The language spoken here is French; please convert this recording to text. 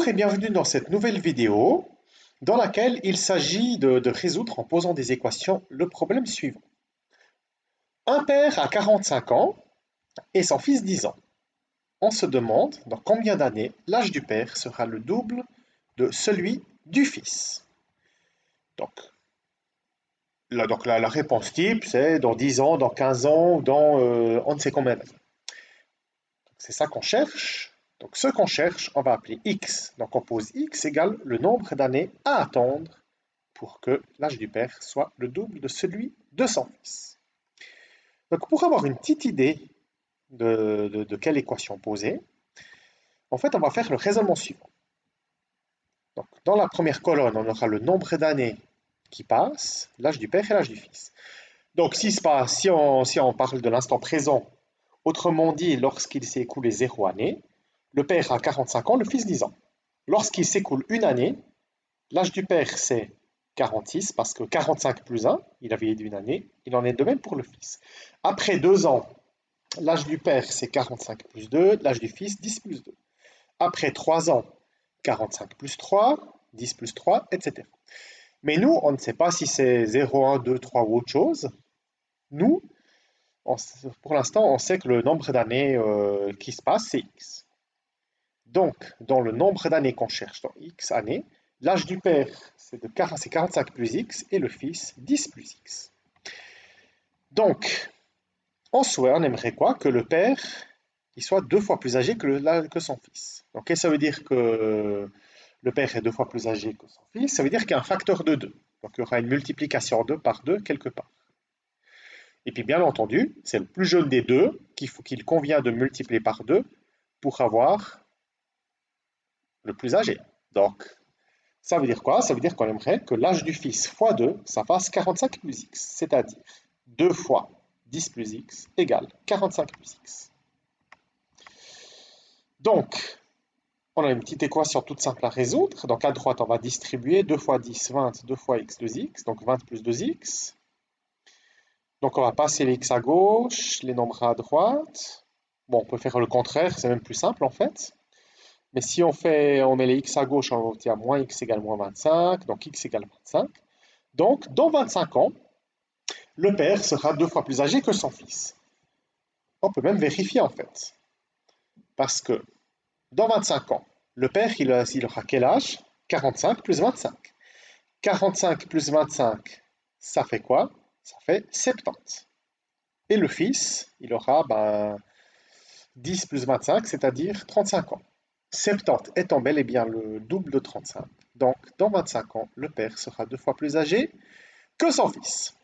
Bonjour et bienvenue dans cette nouvelle vidéo dans laquelle il s'agit de résoudre en posant des équations le problème suivant. Un père a 45 ans et son fils 10 ans. On se demande dans combien d'années l'âge du père sera le double de celui du fils. Donc, la réponse type c'est dans 10 ans, dans 15 ans, dans on ne sait combien d'années. C'est ça qu'on cherche. Donc ce qu'on cherche, on va appeler x. Donc on pose x égale le nombre d'années à attendre pour que l'âge du père soit le double de celui de son fils. Donc pour avoir une petite idée de quelle équation poser, en fait on va faire le raisonnement suivant. Donc dans la première colonne, on aura le nombre d'années qui passent, l'âge du père et l'âge du fils. Donc si on parle de l'instant présent, autrement dit, lorsqu'il s'est écoulé 0 année, le père a 45 ans, le fils 10 ans. Lorsqu'il s'écoule une année, l'âge du père c'est 46 parce que 45 plus 1, il avait une année, il en est de même pour le fils. Après 2 ans, l'âge du père c'est 45 plus 2, l'âge du fils 10 plus 2. Après 3 ans, 45 plus 3, 10 plus 3, etc. Mais nous, on ne sait pas si c'est 0, 1, 2, 3 ou autre chose. Nous, pour l'instant, on sait que le nombre d'années qui se passe, c'est x. Donc, dans le nombre d'années qu'on cherche dans x années, l'âge du père, c'est 45 plus x, et le fils, 10 plus x. Donc, en soi, on aimerait quoi? Que le père il soit 2 fois plus âgé que son fils. Donc, qu'est-ce que ça veut dire que le père est 2 fois plus âgé que son fils? Ça veut dire qu'il y a un facteur de 2. Donc, il y aura une multiplication 2 par 2 quelque part. Et puis, bien entendu, c'est le plus jeune des deux qu'il convient de multiplier par 2 pour avoir le plus âgé. Donc, ça veut dire quoi? Ça veut dire qu'on aimerait que l'âge du fils fois 2, ça fasse 45 plus x, c'est-à-dire 2 fois 10 plus x égale 45 plus x. Donc, on a une petite équation toute simple à résoudre. Donc, à droite, on va distribuer 2 fois 10, 20, 2 fois x, 2x, donc 20 plus 2x. Donc, on va passer les x à gauche, les nombres à droite. Bon, on peut faire le contraire, c'est même plus simple en fait. Mais si on met les x à gauche, on obtient moins x égale moins 25, donc x égale 25. Donc, dans 25 ans, le père sera 2 fois plus âgé que son fils. On peut même vérifier en fait. Parce que dans 25 ans, le père, il aura quel âge? 45 plus 25. 45 plus 25, ça fait quoi? Ça fait 70. Et le fils, il aura 10 plus 25, c'est-à-dire 35 ans. 70 étant bel et bien le double de 35. Donc, dans 25 ans, le père sera 2 fois plus âgé que son fils.